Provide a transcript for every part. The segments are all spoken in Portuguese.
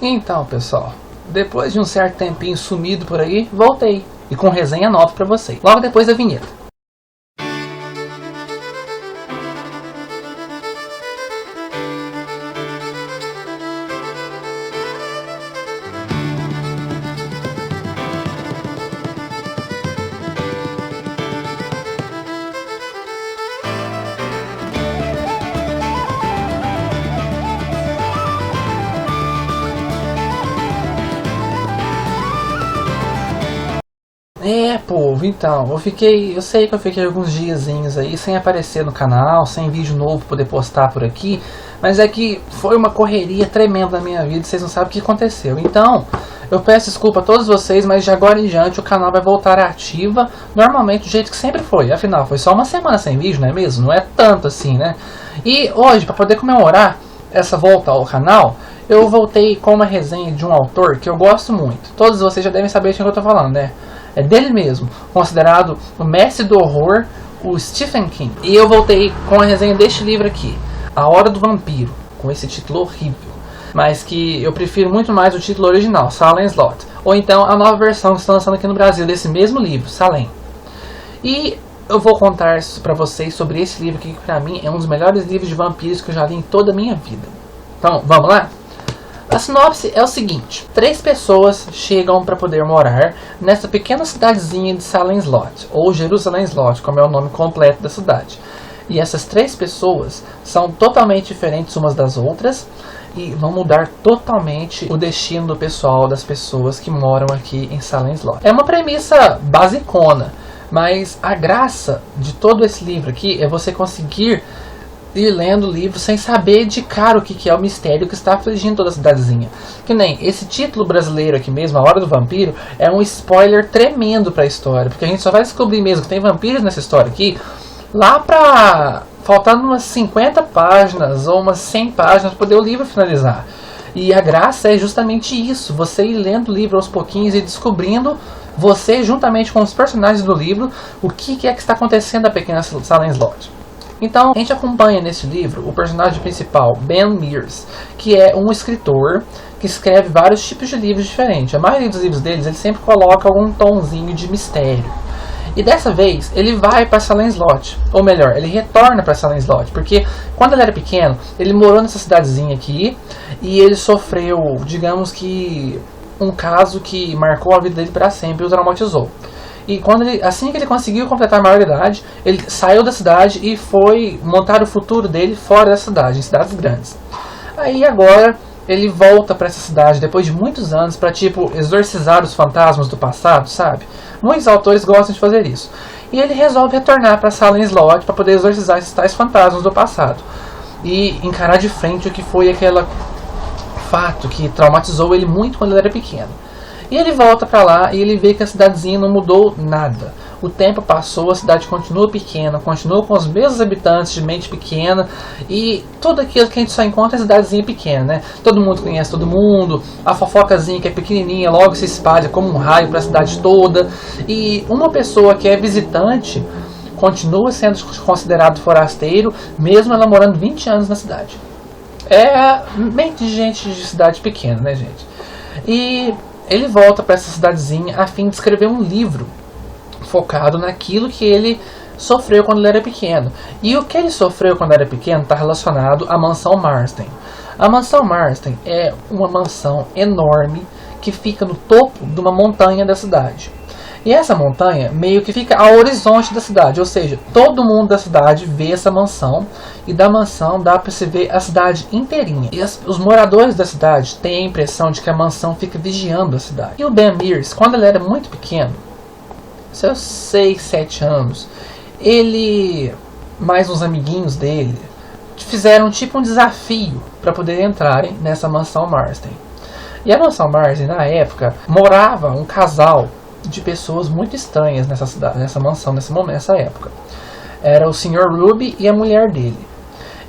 Então, pessoal, depois de um certo tempinho sumido por aí, voltei. E com resenha nova pra vocês, logo depois da vinheta. Povo, então, eu sei que eu fiquei alguns diazinhos aí sem aparecer no canal, sem vídeo novo pra poder postar por aqui, mas é que foi uma correria tremenda na minha vida, vocês não sabem o que aconteceu. Então, eu peço desculpa a todos vocês, mas de agora em diante o canal vai voltar ativa, normalmente do jeito que sempre foi, afinal, foi só uma semana sem vídeo, não é mesmo? Não é tanto assim, né? E hoje, para poder comemorar essa volta ao canal, eu voltei com uma resenha de um autor que eu gosto muito. Todos vocês já devem saber de quem eu tô falando, né? É dele mesmo, considerado o mestre do horror, o Stephen King. E eu voltei com a resenha deste livro aqui, A Hora do Vampiro, com esse título horrível, mas que eu prefiro muito mais o título original, Salem's Lot, ou então a nova versão que está lançando aqui no Brasil desse mesmo livro, Salem. E eu vou contar para vocês sobre esse livro que para mim é um dos melhores livros de vampiros que eu já li em toda a minha vida. Então, vamos lá? A sinopse é o seguinte: 3 pessoas chegam para poder morar nessa pequena cidadezinha de Salem's Lot, ou Jerusalem's Lot, como é o nome completo da cidade. E essas 3 pessoas são totalmente diferentes umas das outras e vão mudar totalmente o destino do pessoal, das pessoas que moram aqui em Salem's Lot. É uma premissa basicona, mas a graça de todo esse livro aqui é você conseguir ir lendo o livro sem saber de cara o que é o mistério que está afligindo toda a cidadezinha. Que nem esse título brasileiro aqui mesmo, A Hora do Vampiro, é um spoiler tremendo para a história, porque a gente só vai descobrir mesmo que tem vampiros nessa história aqui lá pra faltando umas 50 páginas ou umas 100 páginas para poder o livro finalizar. E a graça é justamente isso, você ir lendo o livro aos pouquinhos e descobrindo, você juntamente com os personagens do livro, o que é que está acontecendo na pequena Salem's Lot. Então, a gente acompanha nesse livro o personagem principal, Ben Mears, que é um escritor que escreve vários tipos de livros diferentes. A maioria dos livros deles, ele sempre coloca algum tomzinho de mistério. E dessa vez, ele vai para Salem's Lot, ou melhor, ele retorna para Salem's Lot, porque quando ele era pequeno, ele morou nessa cidadezinha aqui, e ele sofreu, digamos que, um caso que marcou a vida dele para sempre e o traumatizou. E assim que ele conseguiu completar a maioridade, ele saiu da cidade e foi montar o futuro dele fora da cidade, em cidades grandes. Aí agora ele volta para essa cidade depois de muitos anos para tipo exorcizar os fantasmas do passado, sabe? Muitos autores gostam de fazer isso. E ele resolve retornar para Salem's Lot para poder exorcizar esses tais fantasmas do passado e encarar de frente o que foi aquele fato que traumatizou ele muito quando ele era pequeno. E ele volta pra lá e ele vê que a cidadezinha não mudou nada. O tempo passou, a cidade continua pequena, continua com os mesmos habitantes de mente pequena. E tudo aquilo que a gente só encontra é a cidadezinha pequena, né? Todo mundo conhece todo mundo, a fofocazinha que é pequenininha logo se espalha como um raio pra cidade toda. E uma pessoa que é visitante continua sendo considerado forasteiro, mesmo ela morando 20 anos na cidade. É mente de gente de cidade pequena, né, gente? E ele volta para essa cidadezinha a fim de escrever um livro focado naquilo que ele sofreu quando ele era pequeno. E o que ele sofreu quando era pequeno está relacionado à mansão Marsden. A mansão Marsden é uma mansão enorme que fica no topo de uma montanha da cidade. E essa montanha meio que fica ao horizonte da cidade, ou seja, todo mundo da cidade vê essa mansão e da mansão dá para se ver a cidade inteirinha. E os moradores da cidade têm a impressão de que a mansão fica vigiando a cidade. E o Ben Mears, quando ele era muito pequeno, seus 6, 7 anos, ele mais uns amiguinhos dele fizeram tipo um desafio para poder entrarem nessa mansão Marsden. E a mansão Marsden, na época, morava um casal de pessoas muito estranhas nessa cidade, nessa mansão, nessa época. Era o Sr. Ruby e a mulher dele.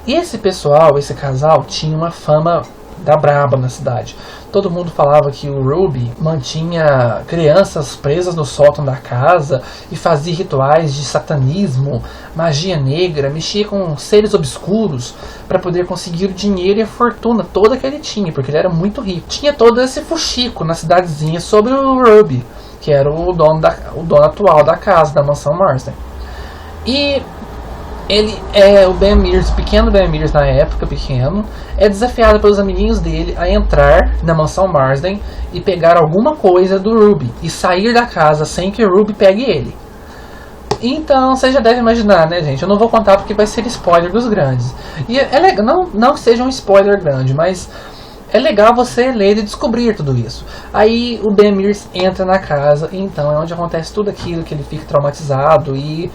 E esse pessoal, esse casal, tinha uma fama da braba na cidade. Todo mundo falava que o Ruby mantinha crianças presas no sótão da casa e fazia rituais de satanismo, magia negra, mexia com seres obscuros para poder conseguir o dinheiro e a fortuna toda que ele tinha, porque ele era muito rico. Tinha todo esse fuxico na cidadezinha sobre o Ruby, que era o dono atual da casa, da mansão Marsden. E ele o Ben Mears, pequeno Ben Mears na época, pequeno, é desafiado pelos amiguinhos dele a entrar na mansão Marsden e pegar alguma coisa do Ruby e sair da casa sem que o Ruby pegue ele. Então, você já deve imaginar, né, gente? Eu não vou contar porque vai ser spoiler dos grandes. E é legal, não que seja um spoiler grande, mas é legal você ler e descobrir tudo isso. Aí o Ben Mears entra na casa, e então é onde acontece tudo aquilo que ele fica traumatizado e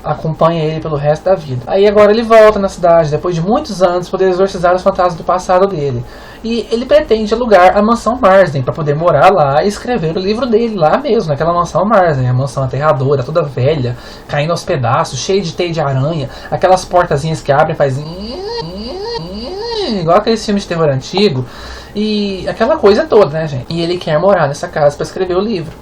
acompanha ele pelo resto da vida. Aí agora ele volta na cidade, depois de muitos anos, poder exorcizar os fantasmas do passado dele. E ele pretende alugar a mansão Marsden para poder morar lá e escrever o livro dele lá mesmo, naquela mansão Marsden, a mansão aterradora, toda velha, caindo aos pedaços, cheia de teia de aranha, aquelas portazinhas que abrem e faz igual aqueles filmes de terror antigo, e aquela coisa toda, né, gente? E ele quer morar nessa casa para escrever o livro.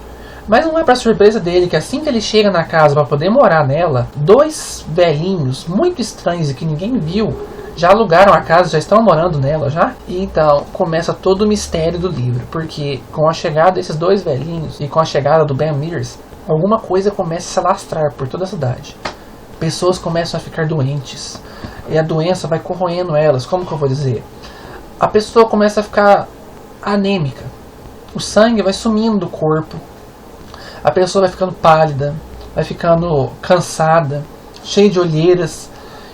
Mas não é para surpresa dele que assim que ele chega na casa para poder morar nela, dois velhinhos muito estranhos e que ninguém viu já alugaram a casa, já estão morando nela já. E então começa todo o mistério do livro, porque com a chegada desses dois velhinhos e com a chegada do Ben Mears, alguma coisa começa a se alastrar por toda a cidade. Pessoas começam a ficar doentes e a doença vai corroendo elas. Como que eu vou dizer? A pessoa começa a ficar anêmica, o sangue vai sumindo do corpo. A pessoa vai ficando pálida, vai ficando cansada, cheia de olheiras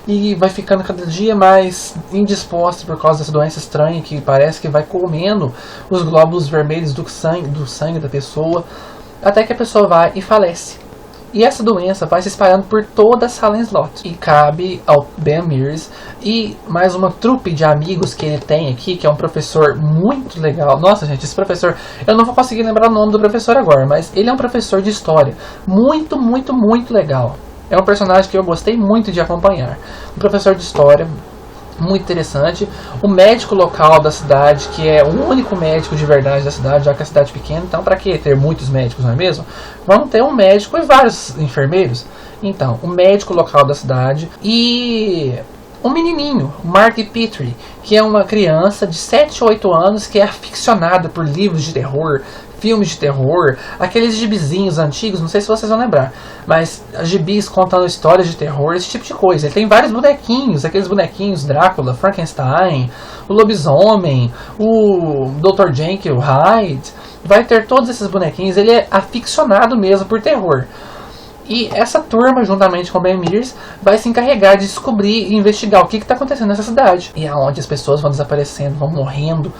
e vai ficando cada dia mais indisposta por causa dessa doença estranha que parece que vai comendo os glóbulos vermelhos do sangue da pessoa, até que a pessoa vai e falece. E essa doença vai se espalhando por toda Salem Slot. E cabe ao Ben Mears e mais uma trupe de amigos que ele tem aqui, que é um professor muito legal. Nossa, gente, esse professor, eu não vou conseguir lembrar o nome do professor agora, mas ele é um professor de história muito, muito, muito legal. É um personagem que eu gostei muito de acompanhar. Um professor de história muito interessante. O médico local da cidade, que é o único médico de verdade da cidade, já que a cidade é pequena, então para que ter muitos médicos, não é mesmo? Vamos ter um médico e vários enfermeiros. Então, o médico local da cidade e um menininho, o Mark Petrie, que é uma criança de 7 ou 8 anos que é aficionada por livros de terror, filmes de terror, aqueles gibizinhos antigos, não sei se vocês vão lembrar, mas gibis contando histórias de terror, esse tipo de coisa. Ele tem vários bonequinhos, aqueles bonequinhos Drácula, Frankenstein, o lobisomem, o Dr. Jekyll, Hyde, vai ter todos esses bonequinhos. Ele é aficionado mesmo por terror. E essa turma, juntamente com o Ben Mears, vai se encarregar de descobrir e investigar o que está acontecendo nessa cidade. E aonde as pessoas vão desaparecendo, vão morrendo,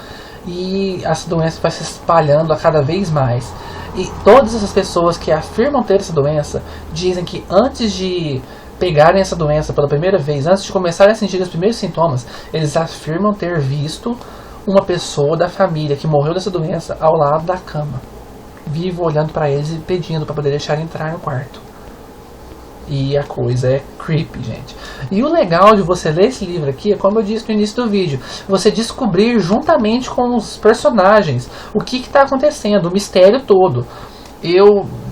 e essa doença vai se espalhando a cada vez mais. E todas essas pessoas que afirmam ter essa doença dizem que antes de pegarem essa doença pela primeira vez, antes de começarem a sentir os primeiros sintomas, eles afirmam ter visto uma pessoa da família que morreu dessa doença ao lado da cama, vivo, olhando para eles e pedindo para poder deixar entrar no quarto. E a coisa é creepy, gente. E o legal de você ler esse livro aqui é, como eu disse no início do vídeo, você descobrir juntamente com os personagens o que está acontecendo, o mistério todo.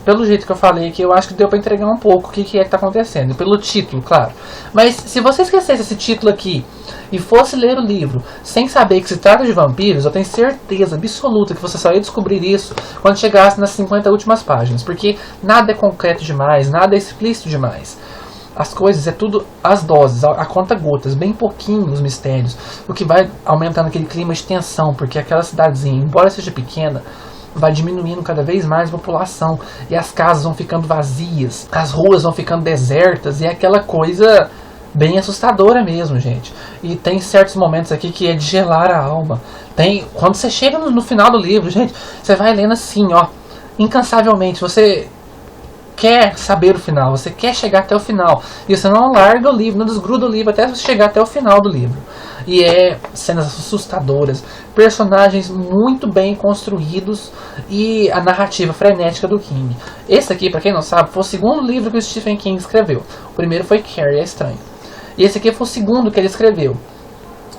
Pelo jeito que eu falei aqui, eu acho que deu para entregar um pouco o que é que está acontecendo. Pelo título, claro. Mas se você esquecesse esse título aqui e fosse ler o livro sem saber que se trata de vampiros, eu tenho certeza absoluta que você só ia descobrir isso quando chegasse nas 50 últimas páginas. Porque nada é concreto demais, nada é explícito demais. As coisas é tudo às doses, a conta-gotas, bem pouquinho os mistérios. O que vai aumentando aquele clima de tensão, porque aquela cidadezinha, embora seja pequena, vai diminuindo cada vez mais a população, e as casas vão ficando vazias, as ruas vão ficando desertas, e é aquela coisa bem assustadora mesmo, gente. E tem certos momentos aqui que é de gelar a alma. Quando você chega no final do livro, gente, você vai lendo assim, ó, incansavelmente, você quer saber o final, você quer chegar até o final, e você não larga o livro, não desgruda o livro até você chegar até o final do livro. E é cenas assustadoras, personagens muito bem construídos e a narrativa frenética do King. Esse aqui, pra quem não sabe, foi o segundo livro que o Stephen King escreveu. O primeiro foi Carrie, a Estranha. E esse aqui foi o segundo que ele escreveu.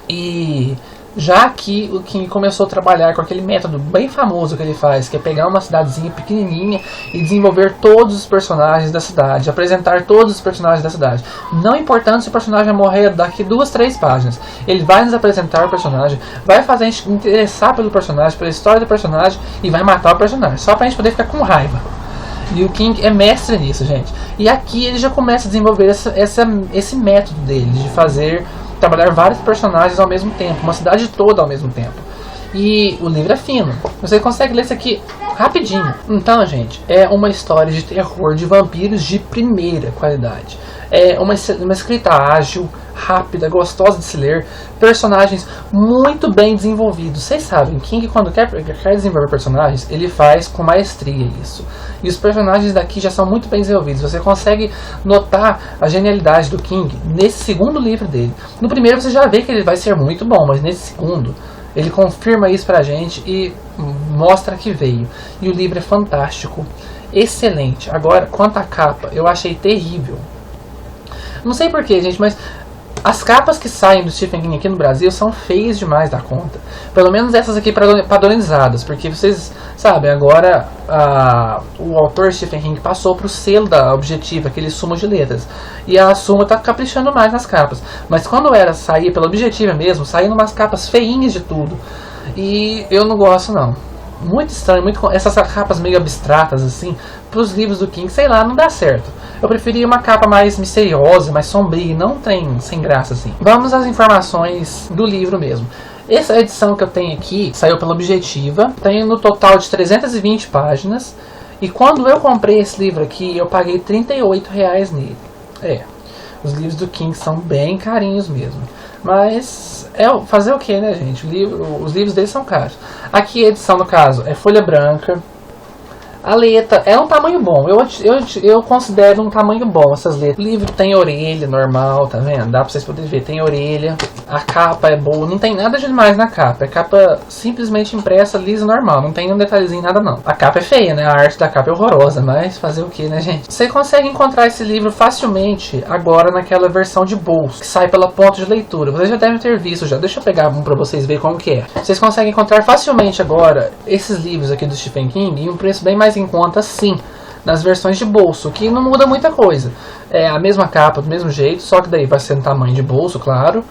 E Já que o King começou a trabalhar com aquele método bem famoso que ele faz, que é pegar uma cidadezinha pequenininha e desenvolver todos os personagens da cidade, apresentar todos os personagens da cidade. Não importando se o personagem morrer daqui 2, 3 páginas. Ele vai nos apresentar o personagem, vai fazer a gente interessar pelo personagem, pela história do personagem e vai matar o personagem, só pra gente poder ficar com raiva. E o King é mestre nisso, gente. E aqui ele já começa a desenvolver esse método dele de trabalhar vários personagens ao mesmo tempo, uma cidade toda ao mesmo tempo. E o livro é fino, você consegue ler isso aqui rapidinho. Então, gente, é uma história de terror de vampiros de primeira qualidade. É uma escrita ágil, rápida, gostosa de se ler, personagens muito bem desenvolvidos. Vocês sabem, King, quando quer desenvolver personagens, ele faz com maestria isso. E os personagens daqui já são muito bem desenvolvidos. Você consegue notar a genialidade do King nesse segundo livro dele. No primeiro você já vê que ele vai ser muito bom, mas nesse segundo ele confirma isso pra gente e mostra que veio. E o livro é fantástico, excelente. Agora, quanto à capa, eu achei terrível. Não sei porquê, gente, mas as capas que saem do Stephen King aqui no Brasil são feias demais da conta. Pelo menos essas aqui padronizadas, porque vocês sabem, agora o autor Stephen King passou pro selo da Objetiva, aquele Suma de Letras. E a Suma tá caprichando mais nas capas. Mas quando saía pela Objetiva mesmo, saíam umas capas feinhas de tudo. E eu não gosto não. Muito estranho, essas capas meio abstratas assim, pros livros do King, sei lá, não dá certo. Eu preferia uma capa mais misteriosa, mais sombria, não tem sem graça assim. Vamos às informações do livro mesmo. Essa edição que eu tenho aqui saiu pela Objetiva, tem no total de 320 páginas. E quando eu comprei esse livro aqui, eu paguei R$38 nele. Os livros do King são bem carinhos mesmo. Mas fazer o que, né, gente? Os livros deles são caros. Aqui a edição, no caso, é folha branca. A letra é um tamanho bom. Eu considero um tamanho bom essas letras. O livro tem orelha normal, tá vendo? Dá pra vocês poderem ver, tem orelha. A capa é boa, não tem nada demais na capa. É capa simplesmente impressa, lisa, normal. Não tem nenhum detalhezinho, nada não. A capa é feia, né? A arte da capa é horrorosa, mas fazer o que, né, gente? Você consegue encontrar esse livro facilmente agora naquela versão de bolso, que sai pela Ponto de Leitura. Vocês já devem ter visto já. Deixa eu pegar um pra vocês verem como que é. Vocês conseguem encontrar facilmente agora esses livros aqui do Stephen King em um preço bem mais em conta, sim, nas versões de bolso, que não muda muita coisa. É a mesma capa, do mesmo jeito, só que daí vai ser no tamanho de bolso, claro.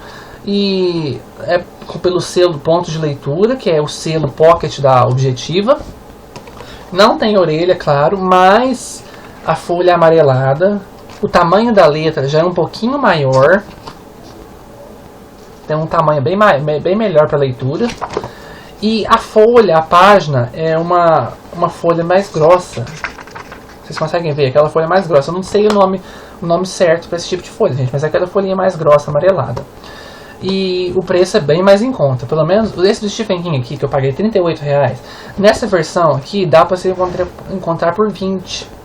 E é pelo selo Ponto de Leitura, que é o selo Pocket da Objetiva. Não tem orelha, claro, mas a folha é amarelada. O tamanho da letra já é um pouquinho maior. Tem um tamanho bem melhor para leitura. E a folha, a página, é uma folha mais grossa. Vocês conseguem ver? Aquela folha mais grossa. Eu não sei o nome certo para esse tipo de folha, gente, mas é aquela folhinha mais grossa, amarelada. E o preço é bem mais em conta. Pelo menos esse do Stephen King aqui, que eu paguei R$38, nessa versão aqui dá para você encontrar por 20.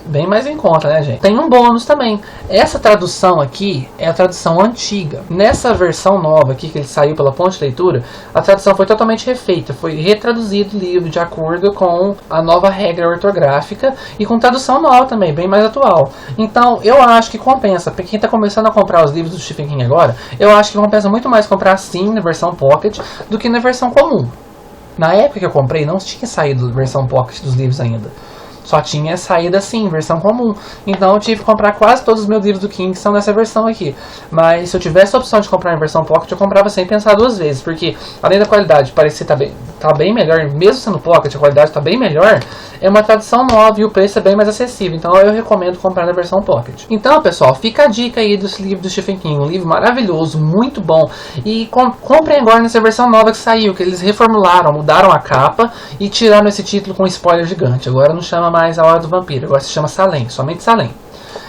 Bem mais em conta, né, gente? Tem um bônus também. Essa tradução aqui é a tradução antiga. Nessa versão nova aqui, que ele saiu pela Ponte de Leitura, a tradução foi totalmente refeita. Foi retraduzido o livro de acordo com a nova regra ortográfica e com tradução nova também, bem mais atual. Então, eu acho que compensa. Para quem está começando a comprar os livros do Stephen King agora, eu acho que compensa muito mais comprar assim, na versão Pocket, do que na versão comum. Na época que eu comprei, não tinha saído a versão Pocket dos livros ainda. Só tinha saída assim, versão comum. Então eu tive que comprar quase todos os meus livros do King que são nessa versão aqui. Mas se eu tivesse a opção de comprar em versão Pocket, eu comprava sem pensar duas vezes. Porque além da qualidade parecer tá bem melhor, mesmo sendo Pocket, a qualidade tá bem melhor, é uma tradução nova e o preço é bem mais acessível. Então eu recomendo comprar na versão Pocket. Então, pessoal, fica a dica aí desse livro do Stephen King. Um livro maravilhoso, muito bom. E comprem agora nessa versão nova que saiu, que eles reformularam, mudaram a capa e tiraram esse título com spoiler gigante. Agora não chama mais A Hora do Vampiro, agora se chama Salem, somente Salem.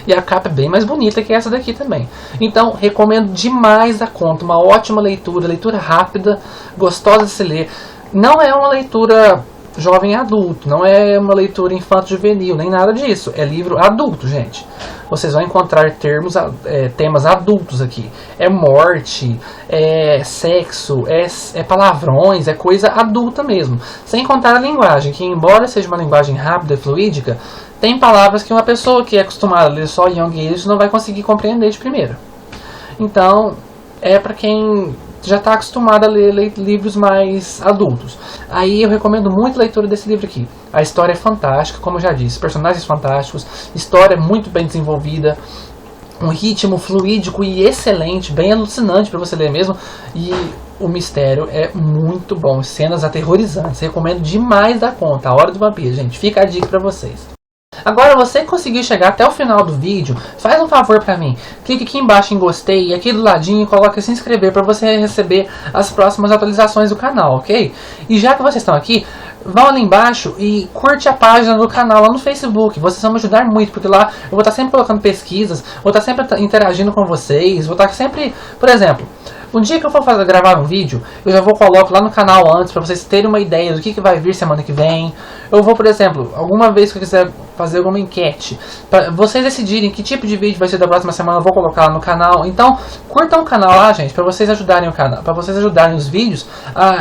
E a capa é bem mais bonita que essa daqui também. Então, recomendo demais a conta. Uma ótima leitura rápida, gostosa de se ler. Não é uma leitura jovem adulto, não é uma leitura infanto-juvenil, nem nada disso. É livro adulto, gente. Vocês vão encontrar temas adultos aqui. É morte, é sexo, é palavrões, é coisa adulta mesmo. Sem contar a linguagem, que embora seja uma linguagem rápida e fluídica, tem palavras que uma pessoa que é acostumada a ler só Young English não vai conseguir compreender de primeira. Então, é para quem já está acostumado a ler livros mais adultos. Aí eu recomendo muito a leitura desse livro aqui. A história é fantástica, como eu já disse, personagens fantásticos, história muito bem desenvolvida, um ritmo fluídico e excelente, bem alucinante para você ler mesmo, e o mistério é muito bom, cenas aterrorizantes, recomendo demais da conta. A Hora do Vampiro, gente, fica a dica para vocês. Agora, você que conseguiu chegar até o final do vídeo, faz um favor pra mim, clique aqui embaixo em gostei e aqui do ladinho coloque se inscrever para você receber as próximas atualizações do canal, ok? E já que vocês estão aqui, vão ali embaixo e curte a página do canal lá no Facebook. Vocês vão me ajudar muito, porque lá eu vou estar sempre colocando pesquisas, vou estar sempre interagindo com vocês, vou estar sempre, por exemplo, um dia que eu for gravar um vídeo, eu já vou colocar lá no canal antes, para vocês terem uma ideia do que vai vir semana que vem. Eu vou, por exemplo, alguma vez que eu quiser fazer alguma enquete, para vocês decidirem que tipo de vídeo vai ser da próxima semana, eu vou colocar lá no canal. Então, curtam o canal lá, gente, para vocês ajudarem o canal, para vocês ajudarem os vídeos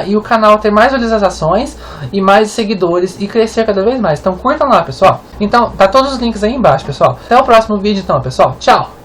e o canal ter mais visualizações e mais seguidores e crescer cada vez mais. Então, curtam lá, pessoal. Então, tá todos os links aí embaixo, pessoal. Até o próximo vídeo, então, pessoal. Tchau!